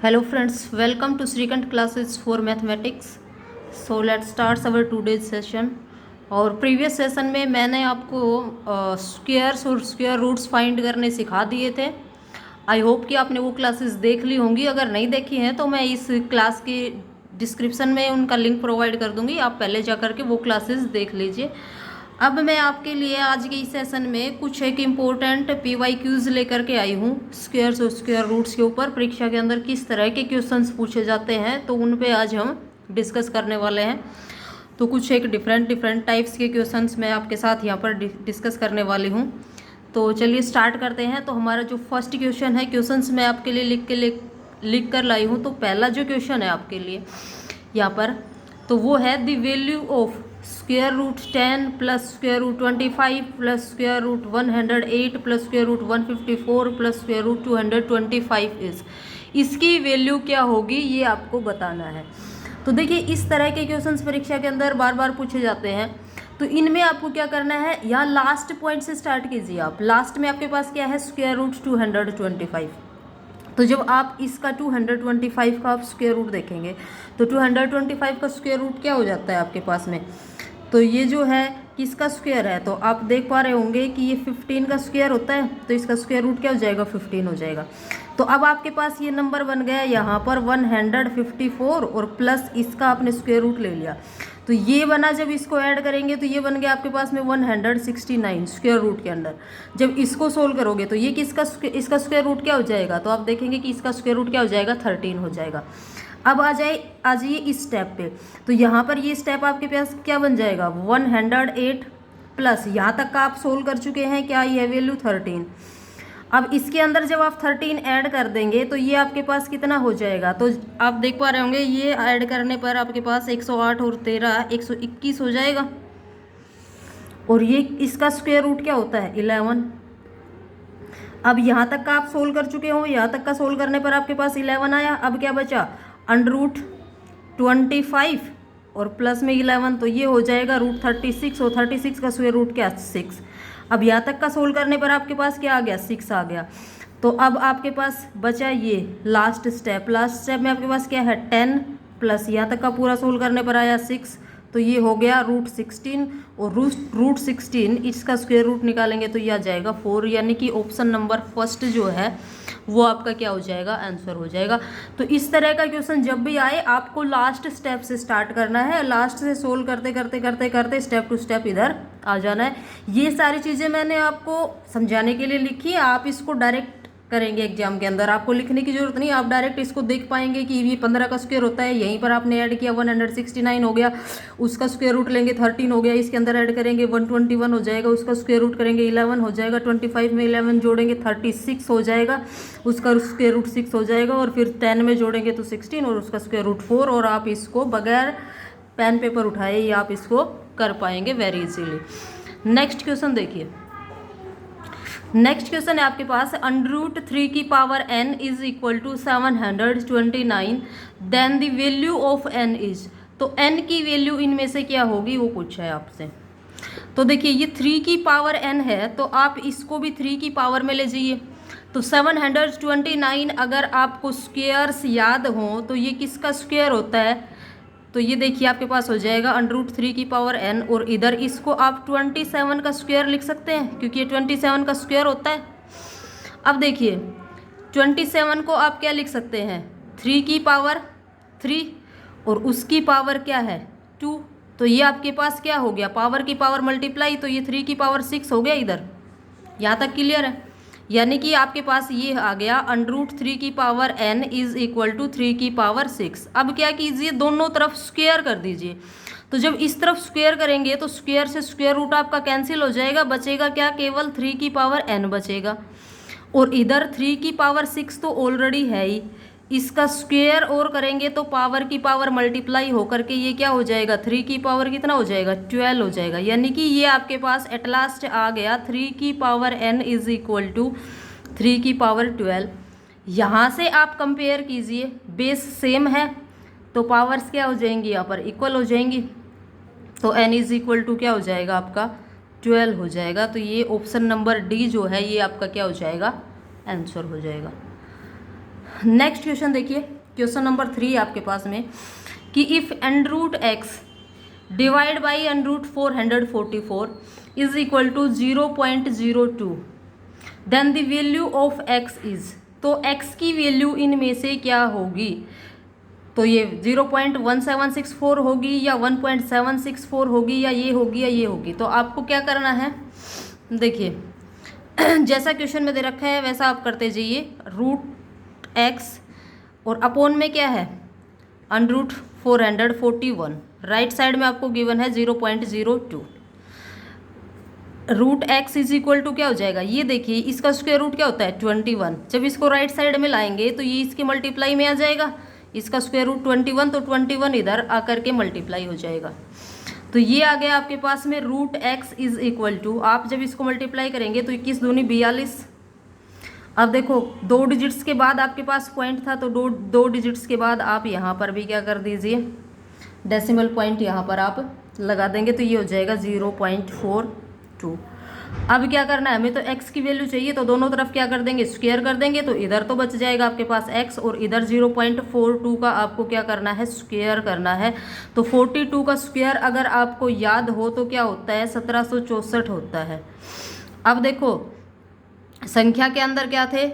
Hello friends, welcome to Srikant classes for mathematics. So let's start our today's session. और previous session में मैंने आपको squares और square roots find करने सिखा दिए थे. आई होप कि आपने वो क्लासेस देख ली होंगी. अगर नहीं देखी हैं तो मैं इस क्लास के डिस्क्रिप्शन में उनका लिंक प्रोवाइड कर दूंगी, आप पहले जा कर के वो क्लासेस देख लीजिए. अब मैं आपके लिए आज के इस सेशन में कुछ एक इम्पोर्टेंट PYQs लेकर के आई हूँ स्क्वायर्स और स्क्वायर रूट्स के ऊपर. परीक्षा के अंदर किस तरह के क्वेश्चंस पूछे जाते हैं तो उन पे आज हम डिस्कस करने वाले हैं. तो कुछ एक डिफरेंट टाइप्स के क्वेश्चंस मैं आपके साथ यहाँ पर डिस्कस करने वाली हूँ. तो चलिए स्टार्ट करते हैं. तो हमारा जो फर्स्ट क्वेश्चन है, क्वेश्चंस मैं आपके लिए लिख कर लाई हूँ. तो पहला जो क्वेश्चन है आपके लिए यहाँ पर, तो वो है the value of square root 10 plus square root 25 plus square root 108 plus square root 154 plus square root 225 is. इसकी वैल्यू क्या होगी ये आपको बताना है. तो देखिए इस तरह के क्वेश्चंस परीक्षा के अंदर बार बार पूछे जाते हैं. तो इनमें आपको क्या करना है, यहाँ लास्ट पॉइंट से स्टार्ट कीजिए. आप लास्ट में आपके पास क्या है, स्क्वायर रूट 225. तो जब आप इसका 225 का आप स्क्वायर रूट देखेंगे तो 225 का स्क्वायर रूट क्या हो जाता है आपके पास में, तो ये जो है किसका स्क्वायर है, तो आप देख पा रहे होंगे कि ये 15 का स्क्वायर होता है. तो इसका स्क्वायर रूट क्या हो जाएगा, 15 हो जाएगा. तो अब आपके पास ये नंबर बन गया यहाँ पर 154 और प्लस इसका आपने स्क्वायर रूट ले लिया. तो ये बना, जब इसको ऐड करेंगे तो ये बन गया आपके पास में 169 स्क्वायर रूट के अंदर. जब इसको सोल्व करोगे तो ये इसका स्क्वायर रूट क्या हो जाएगा, तो आप देखेंगे कि इसका स्क्वायर रूट क्या हो जाएगा, 13 हो जाएगा. अब आ जाइए इस स्टेप पे. तो यहाँ पर ये स्टेप आपके पास क्या बन जाएगा, 108 प्लस यहाँ तक का आप सोल्व कर चुके हैं, क्या ये वैल्यू 13. अब इसके अंदर जब आप 13 ऐड कर देंगे तो ये आपके पास कितना हो जाएगा, तो आप देख पा रहे होंगे ये ऐड करने पर आपके पास 108 और 13 121 हो जाएगा. और ये इसका स्क्वायर रूट क्या होता है, 11. अब यहाँ तक का आप सोल्व कर चुके हो, यहाँ तक का सोल्व करने पर आपके पास 11 आया. अब क्या बचा, अंडर रूट 25 और प्लस में 11, तो ये हो जाएगा रूट 36 और 36 का स्क्वायर रूट क्या, 6. अब यहाँ तक का सोल्व करने पर आपके पास क्या आ गया, 6 आ गया. तो अब आपके पास बचा ये लास्ट स्टेप. लास्ट स्टेप में आपके पास क्या है, 10 प्लस यहाँ तक का पूरा सोल्व करने पर आया 6, तो ये हो गया रूट 16. और रूट 16 इसका स्क्वायर रूट निकालेंगे तो ये आ जाएगा 4. यानी कि ऑप्शन नंबर फर्स्ट जो है वो आपका क्या हो जाएगा, आंसर हो जाएगा. तो इस तरह का क्वेश्चन जब भी आए आपको लास्ट स्टेप से स्टार्ट करना है, लास्ट से सोल्व करते स्टेप टू स्टेप इधर आ जाना है. ये सारी चीज़ें मैंने आपको समझाने के लिए लिखी है. आप इसको डायरेक्ट करेंगे एग्जाम के अंदर, आपको लिखने की जरूरत नहीं, आप डायरेक्ट इसको देख पाएंगे कि ये 15 का स्क्वायर होता है. यहीं पर आपने ऐड किया 169 हो गया, उसका स्क्वायर रूट लेंगे 13 हो गया, इसके अंदर ऐड करेंगे 121 हो जाएगा, उसका स्क्वायर रूट करेंगे 11 हो जाएगा, 25 में 11 जोड़ेंगे 36 हो जाएगा, उसका स्क्वायर रूट 6 हो जाएगा, और फिर 10 में जोड़ेंगे तो 16 और उसका स्क्वायर रूट 4. और आप इसको बगैर पेन पेपर उठाए ही आप इसको कर पाएंगे वेरी इजीली. नेक्स्ट क्वेश्चन देखिए. नेक्स्ट क्वेश्चन है आपके पास, अंडर रूट 3 की power n is equal to 729, then the value of n is. तो n की वैल्यू इनमें से क्या होगी वो पूछा है आपसे. तो देखिए ये 3 की पावर n है, तो आप इसको भी 3 की पावर में ले जाइए. तो 729 अगर आपको स्क्वेयर्स याद हो तो ये किसका स्क्वेयर होता है, तो ये देखिए आपके पास हो जाएगा अंडर रूट 3 की पावर n, और इधर इसको आप 27 का स्क्वायर लिख सकते हैं क्योंकि ये 27 का स्क्वायर होता है. अब देखिए 27 को आप क्या लिख सकते हैं, 3 की पावर 3 और उसकी पावर क्या है 2. तो ये आपके पास क्या हो गया, पावर की पावर मल्टीप्लाई, तो ये 3 की पावर 6 हो गया. इधर यहाँ तक क्लियर है. यानी कि आपके पास ये आ गया अंडर रूट 3 की power n is equal to 3 की पावर 6. अब क्या कीजिए, दोनों तरफ स्क्वायर कर दीजिए. तो जब इस तरफ स्क्वायर करेंगे तो स्क्वायर से स्क्वायर रूट आपका कैंसिल हो जाएगा, बचेगा क्या, केवल 3 की पावर n बचेगा. और इधर 3 की पावर 6 तो ऑलरेडी है ही, इसका स्क्वायर और करेंगे तो पावर की पावर मल्टीप्लाई होकर के ये क्या हो जाएगा, 3 की पावर कितना हो जाएगा, 12 हो जाएगा. यानी कि ये आपके पास एट लास्ट आ गया 3 की power n is equal to 3 की पावर 12. यहाँ से आप कंपेयर कीजिए, बेस सेम है तो पावर्स क्या हो जाएंगी, यहाँ पर इक्वल हो जाएंगी. तो n इज इक्वल टू क्या हो जाएगा आपका 12 हो जाएगा. तो ये ऑप्शन नंबर डी जो है ये आपका क्या हो जाएगा, आंसर हो जाएगा. नेक्स्ट क्वेश्चन देखिए, क्वेश्चन नंबर 3 आपके पास में कि if under root x divide by under root 444 is equal to 0.02 then the value of x is, तो एक्स की वैल्यू इनमें से क्या होगी? तो ये 0.1764 होगी या 1.764 होगी या ये होगी या ये होगी। तो आपको क्या करना है, देखिए जैसा क्वेश्चन में दे रखा है वैसा आप करते जाइए। रूट एक्स और अपोन में क्या है, अंडर रूट 441, राइट साइड में आपको गिवन है 0.02। Root x is equal to क्या हो जाएगा, ये देखिए इसका स्क्वायर रूट क्या होता है 21। जब इसको राइट साइड में लाएंगे तो ये इसके मल्टीप्लाई में आ जाएगा, इसका स्क्वायर रूट 21, तो 21 इधर आकर के मल्टीप्लाई हो जाएगा। तो ये आ गया आपके पास में root x is equal to, आप जब इसको मल्टीप्लाई करेंगे तो 21 दूनी 42। अब देखो 2 डिजिट्स के बाद आपके पास पॉइंट था, तो दो डिजिट्स के बाद आप यहाँ पर भी क्या कर दीजिए, डेसिमल पॉइंट यहाँ पर आप लगा देंगे, तो ये हो जाएगा 0.42। अब क्या करना है, हमें तो x की वैल्यू चाहिए, तो दोनों तरफ क्या कर देंगे, स्क्वायर कर देंगे, तो इधर तो बच जाएगा आपके पास x और इधर 0.42 का आपको क्या करना है, स्क्वायर करना है। तो 42 का स्क्वायर अगर आपको याद हो तो क्या होता है, 1764 होता है। अब देखो संख्या के अंदर क्या थे,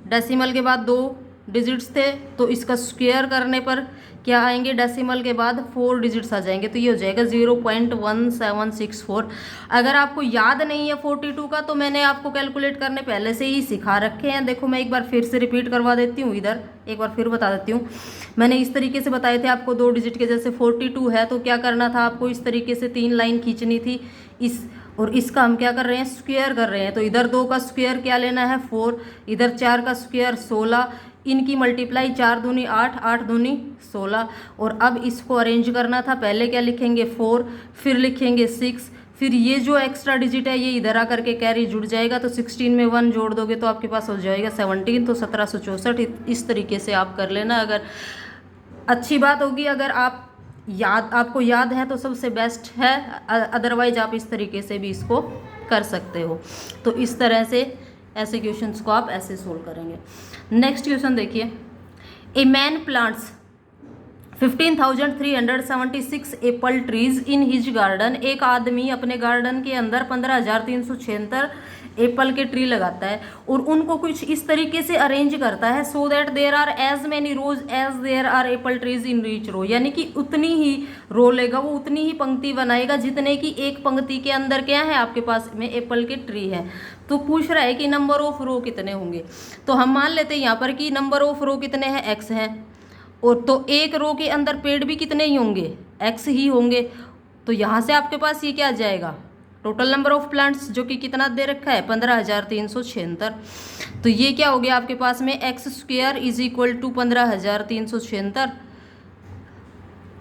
डेसिमल के बाद 2 डिजिट्स थे, तो इसका स्क्वायर करने पर क्या आएंगे, डेसिमल के बाद 4 डिजिट्स आ जाएंगे, तो ये हो जाएगा 0.1764। अगर आपको याद नहीं है 42 का, तो मैंने आपको कैलकुलेट करने पहले से ही सिखा रखे हैं। देखो मैं एक बार फिर से रिपीट करवा देती हूँ, इधर एक बार फिर बता देती हूँ। मैंने इस तरीके से बताए थे आपको 2 डिजिट के, जैसे 42 है तो क्या करना था आपको, इस तरीके से 3 लाइन खींचनी थी, इस और इसका हम क्या कर रहे हैं, स्क्वायर कर रहे हैं। तो इधर 2 का स्क्वायर क्या लेना है 4, इधर 4 का स्क्वायर 16, इनकी मल्टीप्लाई 4 दूनी 8, 8 दूनी 16। और अब इसको अरेंज करना था, पहले क्या लिखेंगे 4, फिर लिखेंगे 6, फिर ये जो एक्स्ट्रा डिजिट है ये इधर आकर के कैरी जुड़ जाएगा, तो 16 में 1 जोड़ दोगे तो आपके पास हो जाएगा 17, तो 1764। इस तरीके से आप कर लेना। अगर अच्छी बात होगी, अगर आपको याद है तो सबसे बेस्ट है, अदरवाइज आप इस तरीके से भी इसको कर सकते हो। तो इस तरह से ऐसे क्वेश्चंस को आप ऐसे सोल्व करेंगे। नेक्स्ट क्वेश्चन देखिए, a man plants 15,376 Apple trees in his garden. एक आदमी अपने गार्डन के अंदर 15,376 एप्पल के ट्री लगाता है और उनको कुछ इस तरीके से अरेंज करता है, so that there are as many rows as there are apple trees in each row. यानी कि उतनी ही रो लेगा, वो उतनी ही पंक्ति बनाएगा जितने की एक पंक्ति के अंदर क्या है आपके पास में एप्पल के ट्री है। तो पूछ रहा है कि नंबर ऑफ रो कितने होंगे। तो हम मान लेते हैं यहाँ पर कि नंबर ऑफ रो कितने हैं, एक्स हैं, और तो एक रो के अंदर पेड़ भी कितने ही होंगे, एक्स ही होंगे। तो यहाँ से आपके पास ये क्या आ जाएगा, टोटल नंबर ऑफ प्लांट्स, जो कि कितना दे रखा है 15,376। तो ये क्या हो गया आपके पास में, x square is equal to 15,376।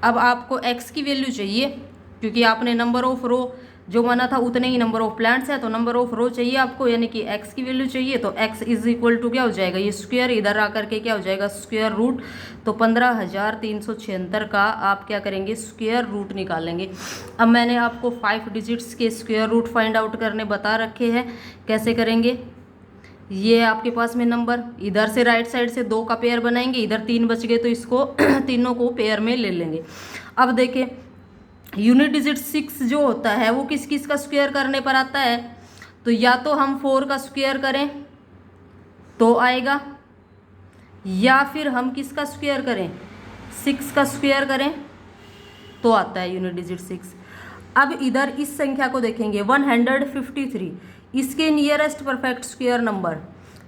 अब आपको एक्स की वैल्यू चाहिए, क्योंकि आपने नंबर ऑफ रो जो माना था उतने ही नंबर ऑफ प्लांट्स है, तो नंबर ऑफ रो चाहिए आपको, यानी कि एक्स की वैल्यू चाहिए। तो एक्स इज इक्वल टू क्या हो जाएगा, ये स्क्वायर इधर आकर के क्या हो जाएगा, स्क्वायर रूट। तो 15,376 का आप क्या करेंगे, स्क्वायर रूट निकालेंगे। अब मैंने आपको 5 डिजिट्स के स्क्वायर रूट फाइंड आउट करने बता रखे हैं, कैसे करेंगे। ये आपके पास में नंबर इधर से राइट साइड से 2 का पेयर बनाएंगे, इधर 3 बच गए तो इसको तीनों को पेयर में ले लेंगे। अब देखें यूनिट डिजिट 6 जो होता है वो किस किस का स्क्वायर करने पर आता है, तो या तो हम 4 का स्क्वायर करें तो आएगा, या फिर हम किसका स्क्वायर करें, 6 का स्क्वायर करें तो आता है यूनिट डिजिट 6। अब इधर इस संख्या को देखेंगे 153, इसके नियरेस्ट परफेक्ट स्क्वायर नंबर,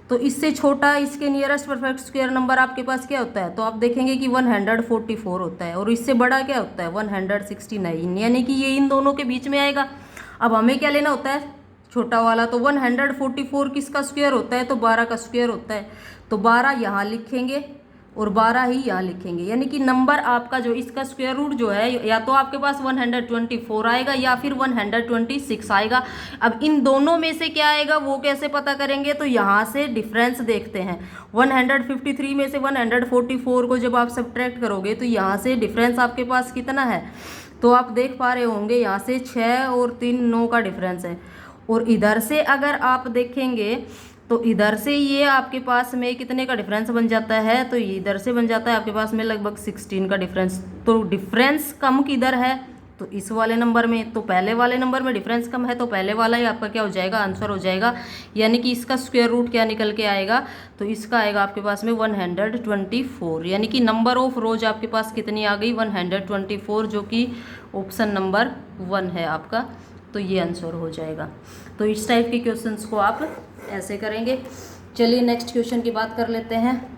तो इससे छोटा इसके नियरेस्ट परफेक्ट स्क्वायर नंबर आपके पास क्या होता है, तो आप देखेंगे कि 144 होता है, और इससे बड़ा क्या होता है 169, यानी कि ये इन दोनों के बीच में आएगा। अब हमें क्या लेना होता है, छोटा वाला। तो 144 किसका स्क्वायर होता है, तो 12 का स्क्वायर होता है, तो 12 यहाँ लिखेंगे और 12 ही यहाँ लिखेंगे, यानी कि नंबर आपका जो इसका स्क्वायर रूट जो है या तो आपके पास 124 आएगा या फिर 126 आएगा। अब इन दोनों में से क्या आएगा वो कैसे पता करेंगे, तो यहाँ से डिफरेंस देखते हैं। 153 में से 144 को जब आप सब्ट्रैक्ट करोगे तो यहाँ से डिफरेंस आपके पास कितना है, तो आप देख पा रहे होंगे यहाँ से 6 और 3 9 का डिफरेंस है। और इधर से अगर आप देखेंगे तो इधर से ये आपके पास में कितने का डिफरेंस बन जाता है, तो ये इधर से बन जाता है आपके पास में लगभग 16 का डिफरेंस। तो डिफरेंस कम किधर है, तो इस वाले नंबर में। तो पहले वाले नंबर में डिफरेंस कम है, तो पहले वाला ही आपका क्या हो जाएगा, आंसर हो जाएगा। यानी कि इसका स्क्वायर रूट क्या निकल के आएगा, तो इसका आएगा आपके पास में 124। यानी कि नंबर ऑफ रोज आपके पास कितनी आ गई, 124, जो कि ऑप्शन नंबर 1 है आपका। तो ये आंसर हो जाएगा। तो इस टाइप के क्वेश्चंस को आप ऐसे करेंगे। चलिए नेक्स्ट क्वेश्चन की बात कर लेते हैं।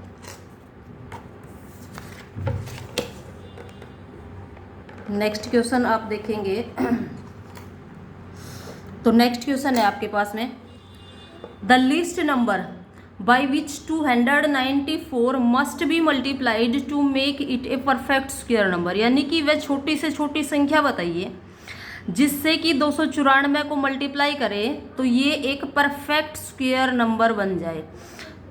नेक्स्ट क्वेश्चन आप देखेंगे तो नेक्स्ट क्वेश्चन है आपके पास में, the least number by which 294 must be multiplied to make it a perfect square number. यानी कि वह छोटी से छोटी संख्या बताइए जिससे कि 294 को मल्टीप्लाई करें तो ये एक परफेक्ट स्क्वायर नंबर बन जाए।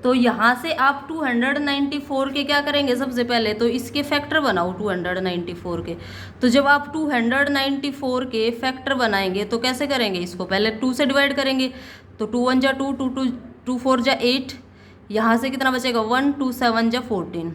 तो यहाँ से आप 294 के क्या करेंगे, सबसे पहले तो इसके फैक्टर बनाओ 294 के। तो जब आप 294 के फैक्टर बनाएंगे तो कैसे करेंगे, इसको पहले 2 से डिवाइड करेंगे। तो 2 1 जा 2, 2 4 जा 8, यहाँ से कितना बचेगा 1, 2 7 जा 14।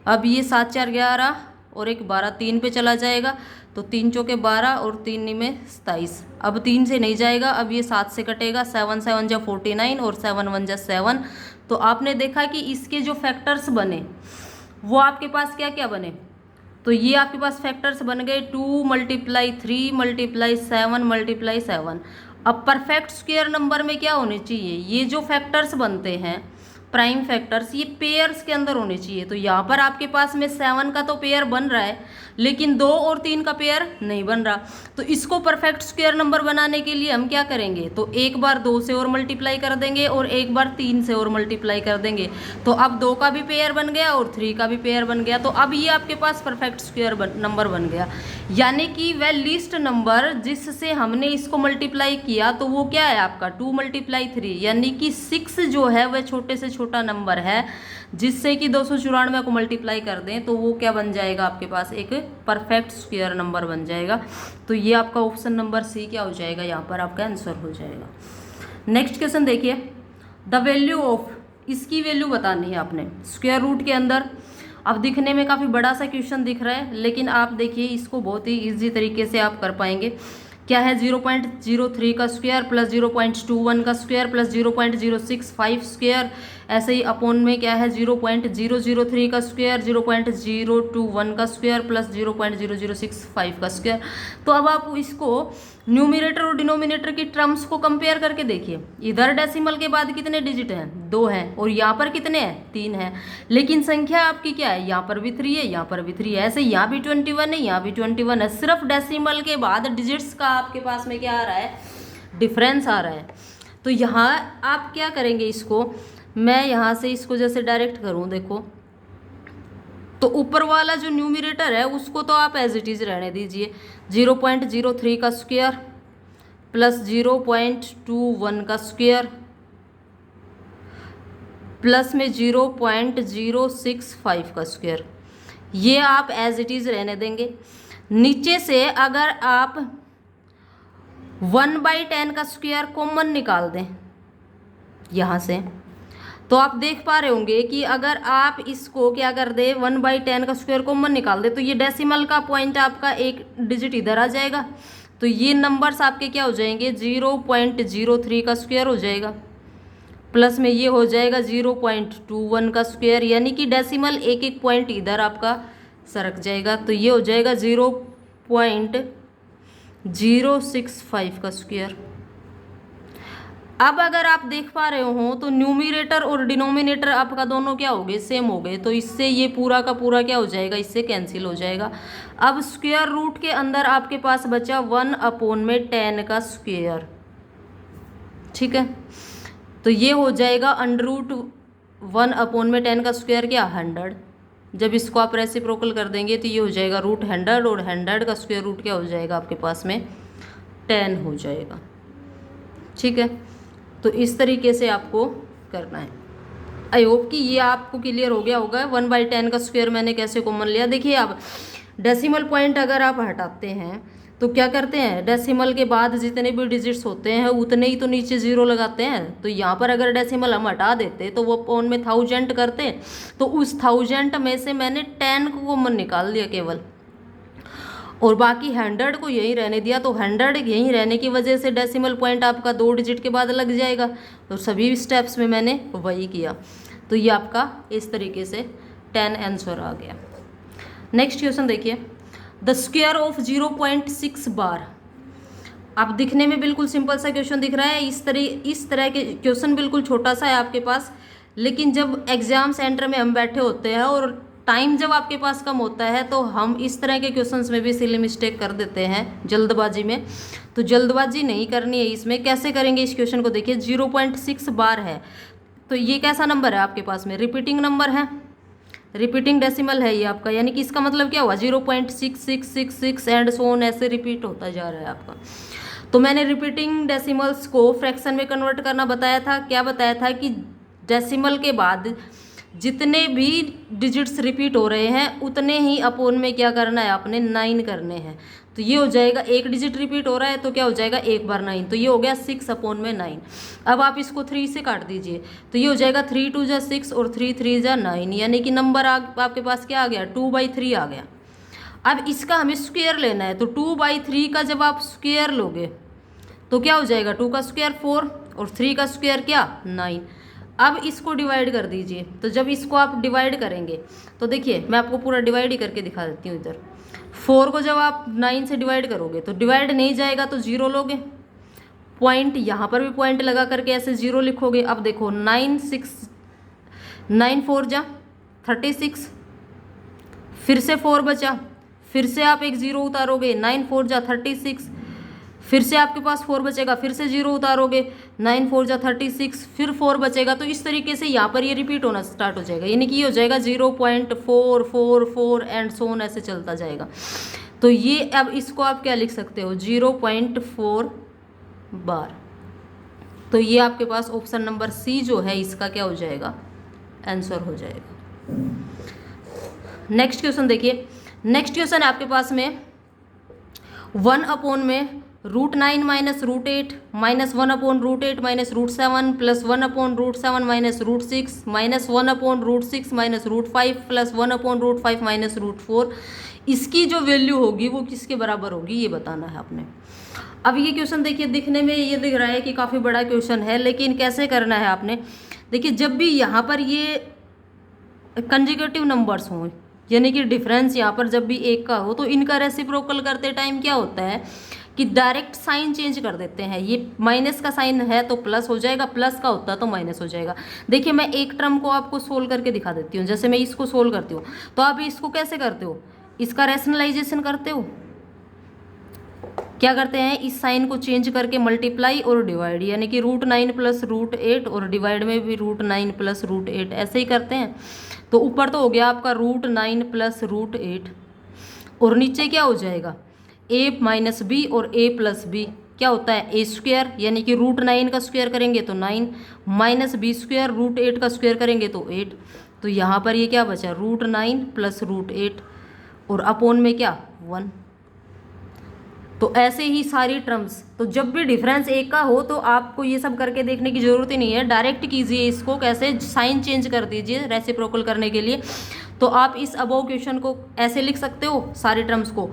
अब ये 7 4 11 और एक 12, 3 पे चला जाएगा। तो 3 चौके 12 और 3 में 27। अब 3 से नहीं जाएगा, अब ये 7 से कटेगा, 7 7 जा 49 और 7 1 जा 7। तो आपने देखा कि इसके जो फैक्टर्स बने वो आपके पास क्या क्या बने, तो ये आपके पास फैक्टर्स बन गए 2 × 3 × 7 × 7। अब परफेक्ट स्क्वायर नंबर में क्या होने चाहिए, ये जो फैक्टर्स बनते हैं प्राइम फैक्टर्स, ये पेयर्स के अंदर होने चाहिए। तो यहाँ पर आपके पास में 7 का तो पेयर बन रहा है, लेकिन 2 और 3 का पेयर नहीं बन रहा। तो इसको परफेक्ट स्क्वायर नंबर बनाने के लिए हम क्या करेंगे, तो एक बार 2 से और मल्टीप्लाई कर देंगे और एक बार 3 से और मल्टीप्लाई कर देंगे। तो अब 2 का भी पेयर बन गया और 3 का भी पेयर बन गया। तो अब ये आपके पास परफेक्ट स्क्वायर नंबर बन गया। यानी कि वह लिस्ट नंबर जिससे हमने इसको मल्टीप्लाई किया तो वो क्या है आपका 2 × 3, यानी कि 6 जो है वह छोटे से छोटा नंबर है जिससे कि 294 को मल्टीप्लाई कर दें तो वो क्या बन जाएगा, आपके पास एक परफेक्ट स्क्वायर नंबर बन जाएगा। तो ये आपका ऑप्शन नंबर सी क्या हो जाएगा, यहाँ पर आपका आंसर हो जाएगा। नेक्स्ट क्वेश्चन देखिए, द वैल्यू ऑफ, इसकी वैल्यू बतानी है आपने स्क्वायर रूट के अंदर। अब दिखने में काफ़ी बड़ा सा क्वेश्चन दिख रहा है, लेकिन आप देखिए इसको बहुत ही ईजी तरीके से आप कर पाएंगे। क्या है 0.03 का स्क्वायर प्लस 0.21 का स्क्वायर प्लस 0.065 स्क्वायर, ऐसे ही अपॉन में क्या है 0.003 का स्क्वायर, 0.021 का स्क्वायर प्लस 0.0065 का स्क्वायर। तो अब आप इसको न्यूमिनेटर और डिनोमिनेटर की टर्म्स को कंपेयर करके देखिए। इधर डेसिमल के बाद कितने डिजिट हैं, 2 हैं, और यहाँ पर कितने हैं, 3 हैं। लेकिन संख्या आपकी क्या है, यहाँ पर भी 3 है, यहाँ पर भी 3 है, ऐसे यहाँ भी 21 है, यहाँ भी 21 है। सिर्फ डेसिमल के बाद डिजिट्स का आपके पास में क्या आ रहा है, डिफरेंस आ रहा है। तो यहाँ आप क्या करेंगे, इसको मैं यहाँ से इसको जैसे डायरेक्ट करूँ, देखो तो ऊपर वाला जो न्यूमिनेटर है उसको तो आप एज इट इज रहने दीजिए, 0.03 का स्क्वायर प्लस 0.21 का स्क्वायर प्लस में 0.065 का स्क्वायर, ये आप एज इट इज रहने देंगे। नीचे से अगर आप 1/10 का स्क्वायर कॉमन निकाल दें यहाँ से, तो आप देख पा रहे होंगे कि अगर आप इसको क्या कर दे 1/10 का स्क्वायर कॉमन निकाल दे तो ये डेसिमल का पॉइंट आपका एक डिजिट इधर आ जाएगा। तो ये नंबर्स आपके क्या हो जाएंगे, 0.03 का स्क्वायर हो जाएगा प्लस में ये हो जाएगा 0.21 का स्क्वायर, यानी कि डेसिमल एक एक पॉइंट इधर आपका सरक जाएगा। तो ये हो जाएगा 0.065 का स्क्वायर। अब अगर आप देख पा रहे हो तो न्यूमिनेटर और डिनोमिनेटर आपका दोनों क्या हो गए, सेम हो गए। तो इससे ये पूरा का पूरा क्या हो जाएगा, इससे कैंसिल हो जाएगा। अब स्क्वायर रूट के अंदर आपके पास बचा 1/10 का स्क्वायर, ठीक है। तो ये हो जाएगा √1/10 का स्क्वायर क्या 100। जब इसको आप रेसिप्रोकल कर देंगे तो ये हो जाएगा √100 और 100 का स्क्वायर रूट क्या हो जाएगा आपके पास में 10 हो जाएगा, ठीक है। तो इस तरीके से आपको करना है। आई होप कि ये आपको क्लियर हो गया होगा। 1/10 का स्क्वायर मैंने कैसे कॉमन लिया, देखिए आप डेसिमल पॉइंट अगर आप हटाते हैं तो तो क्या करते हैं, डेसिमल के बाद जितने भी डिजिट्स होते हैं उतने ही तो नीचे जीरो लगाते हैं। तो यहाँ पर अगर डेसिमल हम हटा देते तो वो अपॉन में 1000 करते, तो उस 1000 में से मैंने 10 को कॉमन निकाल दिया केवल, और बाकी 100 को यहीं रहने दिया। तो 100 यहीं रहने की वजह से डेसिमल पॉइंट आपका 2 डिजिट के बाद लग जाएगा। तो सभी स्टेप्स में मैंने वही किया। तो ये आपका इस तरीके से 10 आंसर आ गया। नेक्स्ट क्वेश्चन देखिए, द स्क्वायर ऑफ 0.6 बार। अब दिखने में बिल्कुल सिंपल सा क्वेश्चन दिख रहा है, इस तरह के क्वेश्चन बिल्कुल छोटा सा है आपके पास, लेकिन जब एग्जाम सेंटर में हम बैठे होते हैं और टाइम जब आपके पास कम होता है तो हम इस तरह के क्वेश्चंस में भी सिली मिस्टेक कर देते हैं जल्दबाजी में। तो जल्दबाजी नहीं करनी है इसमें। कैसे करेंगे इस क्वेश्चन को, देखिए 0.6 बार है, तो ये कैसा नंबर है आपके पास में, रिपीटिंग नंबर है, रिपीटिंग डेसिमल है ये आपका, यानी कि इसका मतलब क्या हुआ 0.6666 एंड सो ऑन, ऐसे रिपीट होता जा रहा है आपका। तो मैंने रिपीटिंग डेसिमल्स को फ्रैक्शन में कन्वर्ट करना बताया था। क्या बताया था कि डेसिमल के बाद जितने भी डिजिट्स रिपीट हो रहे हैं उतने ही अपोन में क्या करना है, आपने 9 करने हैं। तो ये हो जाएगा, एक डिजिट रिपीट हो रहा है तो क्या हो जाएगा, एक बार 9, तो ये हो गया 6 अपोन में 9। अब आप इसको 3 से काट दीजिए, तो ये हो जाएगा 3 2 जा 6 और 3 3 जा 9, यानी कि नंबर आपके पास क्या आ गया, 2/3 आ गया। अब इसका हमें स्क्वायर लेना है, तो 2/3 का जब आप स्क्वायर लोगे तो क्या हो जाएगा, 2 का स्क्वायर 4 और 3 का स्क्वायर क्या 9। अब इसको डिवाइड कर दीजिए। तो जब इसको आप डिवाइड करेंगे तो देखिए मैं आपको पूरा डिवाइड ही करके दिखा देती हूँ। इधर 4 को जब आप 9 से डिवाइड करोगे तो डिवाइड नहीं जाएगा तो 0 लोगे, पॉइंट यहाँ पर भी पॉइंट लगा करके ऐसे 0 लिखोगे। अब देखो 9 4 जा 36, फिर से 4 बचा, फिर से आप एक 0 उतारोगे, 9 4 जा 36, फिर से आपके पास 4 बचेगा, फिर से 0 उतारोगे, 9 4 जा 36, फिर 4 बचेगा। तो इस तरीके से यहाँ पर ये रिपीट होना स्टार्ट हो जाएगा, यानी कि ये हो जाएगा 0.444 एंड सो ऑन, ऐसे चलता जाएगा। तो ये अब इसको आप क्या लिख सकते हो, 0.4 बार। तो ये आपके पास ऑप्शन नंबर सी जो है इसका क्या हो जाएगा, आंसर हो जाएगा। नेक्स्ट क्वेश्चन देखिए, नेक्स्ट क्वेश्चन है आपके पास में 1 अपोन में √9 minus √8 minus 1 upon √8 minus √7 plus 1 upon √7 minus √6 minus 1 upon √6 minus √5 plus 1 upon √5 minus √4। इसकी जो वैल्यू होगी वो किसके बराबर होगी ये बताना है आपने। अब ये क्वेश्चन देखिए, दिखने में ये दिख रहा है कि काफ़ी बड़ा क्वेश्चन है, लेकिन कैसे करना है आपने, देखिए जब भी यहाँ पर ये कंजिक्यूटिव नंबर्स हों, यानी कि डिफरेंस यहाँ पर जब भी एक का हो, तो इनका रेसिप्रोकल करते टाइम क्या होता है कि डायरेक्ट साइन चेंज कर देते हैं। ये माइनस का साइन है तो प्लस हो जाएगा, प्लस का होता है तो माइनस हो जाएगा। देखिए मैं एक टर्म को आपको सोल्व करके दिखा देती हूँ। जैसे मैं इसको सोल्व करती हूँ तो आप इसको कैसे करते हो, इसका रैशनलाइजेशन करते हो, क्या करते हैं, इस साइन को चेंज करके मल्टीप्लाई और डिवाइड, यानी कि √9 प्लस √8 और डिवाइड में भी √9 प्लस √8 ऐसे ही करते हैं। तो ऊपर तो हो गया आपका √9 प्लस √8 और नीचे क्या हो जाएगा, a माइनस बी और a प्लस बी क्या होता है a स्क्वायर, यानी कि √9 का स्क्वायर करेंगे तो 9 माइनस बी स्क्वायर √8 का स्क्वायर करेंगे तो 8। तो यहाँ पर ये क्या बचा, √9 प्लस √8 और अपोन में क्या 1। तो ऐसे ही सारी टर्म्स, तो जब भी डिफरेंस एक का हो तो आपको ये सब करके देखने की ज़रूरत ही नहीं है, डायरेक्ट कीजिए इसको, कैसे साइन चेंज कर दीजिए रेसिप्रोकल करने के लिए। तो आप इस अबव क्वेश्चन को ऐसे लिख सकते हो, सारे टर्म्स को,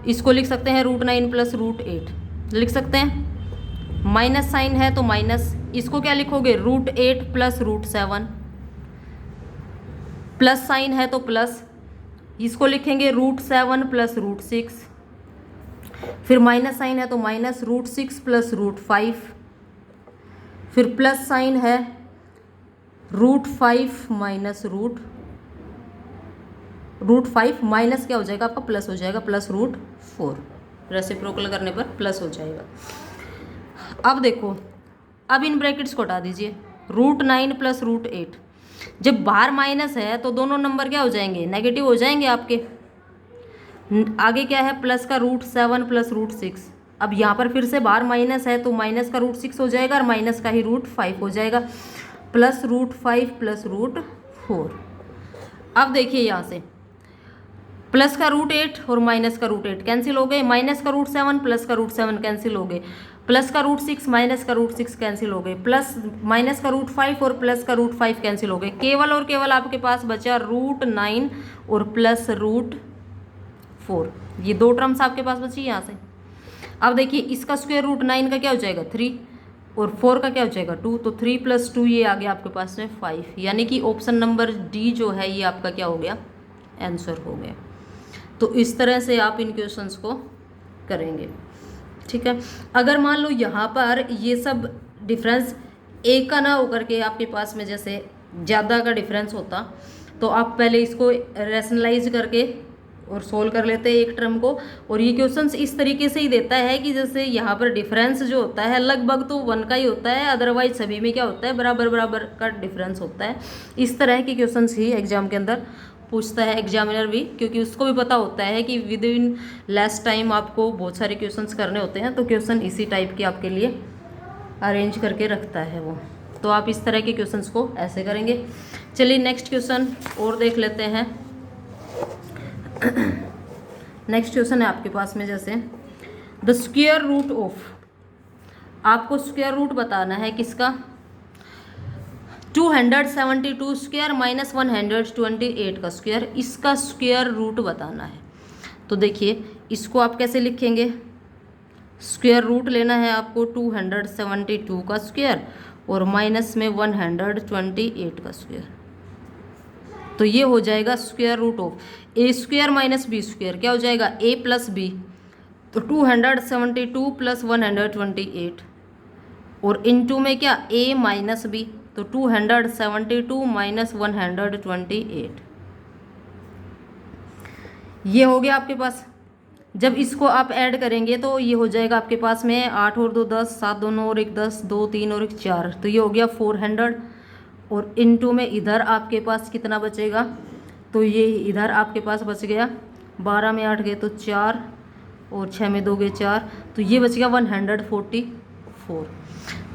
इसको लिख सकते हैं √9 प्लस √8 लिख सकते हैं, माइनस साइन है तो माइनस, इसको क्या लिखोगे √8 प्लस √7, प्लस साइन है तो प्लस, इसको लिखेंगे √7 प्लस √6, फिर माइनस साइन है तो माइनस √6 प्लस √5, फिर प्लस साइन है √5 माइनस √5 माइनस क्या हो जाएगा आपका प्लस हो जाएगा, प्लस √4, रेसिप्रोकल करने पर प्लस हो जाएगा। अब देखो, अब इन ब्रैकेट्स को हटा दीजिए, √9 प्लस √8, जब बाहर माइनस है तो दोनों नंबर क्या हो जाएंगे, नेगेटिव हो जाएंगे आपके। आगे क्या है, प्लस का √7 प्लस √6, अब यहाँ पर फिर से बाहर माइनस है तो माइनस का √6 हो जाएगा और माइनस का ही √5 हो जाएगा, प्लस √5 प्लस √4। अब देखिए यहाँ से प्लस का रूट 8 और माइनस का रूट 8 कैंसिल हो गए, माइनस का रूट 7 प्लस का रूट 7 कैंसिल हो गए, प्लस का रूट 6 माइनस का रूट 6 कैंसिल हो गए, प्लस माइनस का रूट 5 और प्लस का रूट 5 कैंसिल हो गए। केवल और केवल आपके पास बचा रूट 9 और प्लस रूट 4। ये दो टर्म्स आपके पास बची यहाँ से। अब देखिए इसका स्क्वायर रूट 9 का क्या हो जाएगा 3 और 4 का क्या हो जाएगा 2, तो 3 + 2 ये आ गया आपके पास में 5, यानी कि ऑप्शन नंबर डी जो है ये आपका क्या हो गया, आंसर हो गया। तो इस तरह से आप इन क्वेश्चंस को करेंगे, ठीक है। अगर मान लो यहाँ पर ये सब डिफरेंस एक का ना होकर के आपके पास में जैसे ज़्यादा का डिफरेंस होता, तो आप पहले इसको रैशनलाइज करके और सोल्व कर लेते हैं एक टर्म को। और ये क्वेश्चंस इस तरीके से ही देता है कि जैसे यहाँ पर डिफरेंस जो होता है लगभग तो 1 का ही होता है, अदरवाइज सभी में क्या होता है, बराबर बराबर का डिफरेंस होता है। इस तरह के क्वेश्चंस ही एग्जाम के अंदर पूछता है एग्जामिनर भी, क्योंकि उसको भी पता होता है कि विद इन लेस टाइम आपको बहुत सारे क्वेश्चंस करने होते हैं, तो क्वेश्चन इसी टाइप के आपके लिए अरेंज करके रखता है वो। तो आप इस तरह के क्वेश्चंस को ऐसे करेंगे। चलिए नेक्स्ट क्वेश्चन और देख लेते हैं। नेक्स्ट क्वेश्चन है आपके पास में जैसे द स्क्वायर रूट ऑफ, आपको स्क्वायर रूट बताना है किसका, 272 स्क्वायर माइनस 128 का स्क्वायर, इसका स्क्वायर रूट बताना है। तो देखिए इसको आप कैसे लिखेंगे, स्क्वायर रूट लेना है आपको 272 का स्क्वायर और माइनस में 128 का स्क्वायर, तो ये हो जाएगा square root of a square minus b square, क्या हो जाएगा ए प्लस बी, तो 272 प्लस 128 और इनटू में क्या ए माइनस बी, तो 272 माइनस 128, ये हो गया आपके पास। जब इसको आप ऐड करेंगे तो ये हो जाएगा आपके पास में 8 और 2 10, 7 2 9 और 1 10, 2 3 और 1 4, तो ये हो गया 400 और इनटू में इधर आपके पास कितना बचेगा, तो ये इधर आपके पास बच गया 12 में 8 गए तो 4 और 6 में 2 गए 4, तो ये बच गया 144।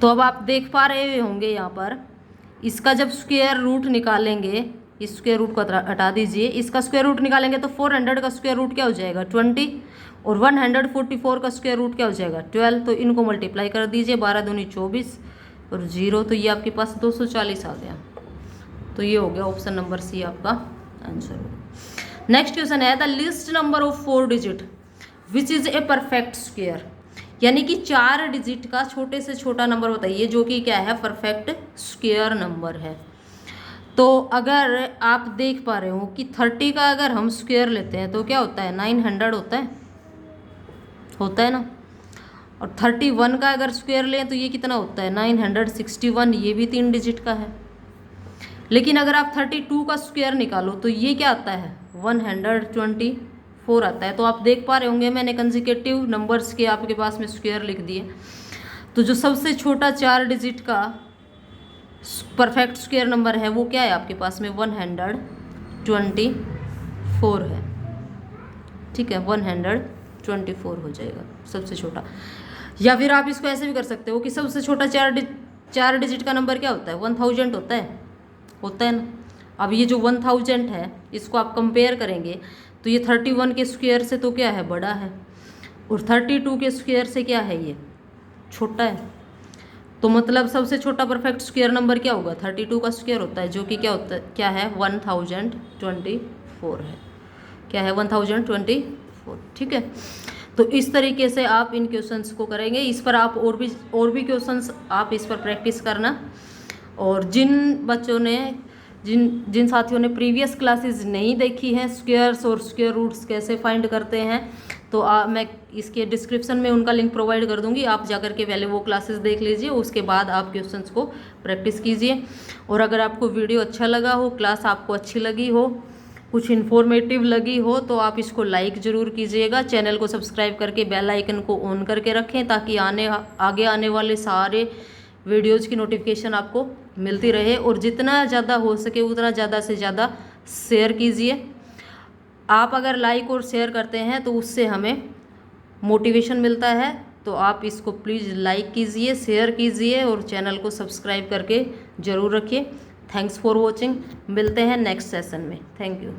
तो अब आप देख पा रहे होंगे यहाँ पर इसका जब स्क्वायर रूट निकालेंगे, इस स्क्वायर रूट को हटा दीजिए, इसका स्क्वायर रूट निकालेंगे तो 400 का स्क्वायर रूट क्या हो जाएगा 20 और 144 का स्क्वायर रूट क्या हो जाएगा 12, तो इनको मल्टीप्लाई कर दीजिए, 12 दूनी 24 और 0, तो ये आपके पास 240 आ गया। तो ये हो गया ऑप्शन नंबर सी आपका आंसर होगा। नेक्स्ट क्वेश्चन है the list number of 4 digit which is a perfect square, यानी कि 4 डिजिट का छोटे से छोटा नंबर बताइए जो कि क्या है परफेक्ट स्क्वायर नंबर है। तो अगर आप देख पा रहे हो कि 30 का अगर हम स्क्वायर लेते हैं तो क्या होता है 900 होता है ना, और 31 का अगर स्क्वायर लें तो ये कितना होता है 961, ये भी 3 डिजिट का है। लेकिन अगर आप 32 का स्क्वायर निकालो तो ये क्या आता है 124 आता है। तो आप देख पा रहे होंगे मैंने कंसेक्यूटिव नंबर्स के आपके पास में स्क्वायर लिख दिए। तो जो सबसे छोटा 4 डिजिट का परफेक्ट स्क्वायर नंबर है वो क्या है आपके पास में 124 है, ठीक है 124 हो जाएगा सबसे छोटा। या फिर आप इसको ऐसे भी कर सकते हो कि सबसे छोटा 4 डिजिट का नंबर क्या होता है 1000 होता है ना। अब ये जो 1000 है इसको आप कंपेयर करेंगे तो ये 31 के स्क्वायर से तो क्या है बड़ा है और 32 के स्क्वायर से क्या है ये छोटा है। तो मतलब सबसे छोटा परफेक्ट स्क्वायर नंबर क्या होगा 32 का स्क्वायर होता है, जो कि क्या होता है 1024 है, क्या है 1024, ठीक है। तो इस तरीके से आप इन क्वेश्चंस को करेंगे। इस पर आप और भी क्वेश्चंस आप इस पर प्रैक्टिस करना। और जिन बच्चों ने जिन साथियों ने प्रीवियस क्लासेस नहीं देखी हैं स्क्वायर्स और स्क्वायर रूट्स कैसे फाइंड करते हैं, तो मैं इसके डिस्क्रिप्शन में उनका लिंक प्रोवाइड कर दूंगी, आप जाकर के पहले वो क्लासेस देख लीजिए, उसके बाद आप क्वेश्चंस को प्रैक्टिस कीजिए। और अगर आपको वीडियो अच्छा लगा हो, क्लास आपको अच्छी लगी हो, कुछ इन्फॉर्मेटिव लगी हो, तो आप इसको लाइक ज़रूर कीजिएगा। चैनल को सब्सक्राइब करके बेल आइकन को ऑन करके रखें ताकि आगे आने वाले सारे वीडियोज़ की नोटिफिकेशन आपको मिलती रहे। और जितना ज़्यादा हो सके उतना ज़्यादा से ज़्यादा शेयर कीजिए। आप अगर लाइक और शेयर करते हैं तो उससे हमें मोटिवेशन मिलता है। तो आप इसको प्लीज़ लाइक कीजिए, शेयर कीजिए और चैनल को सब्सक्राइब करके ज़रूर रखिए। Thanks for watching. मिलते हैं नेक्स्ट सेशन में। Thank you.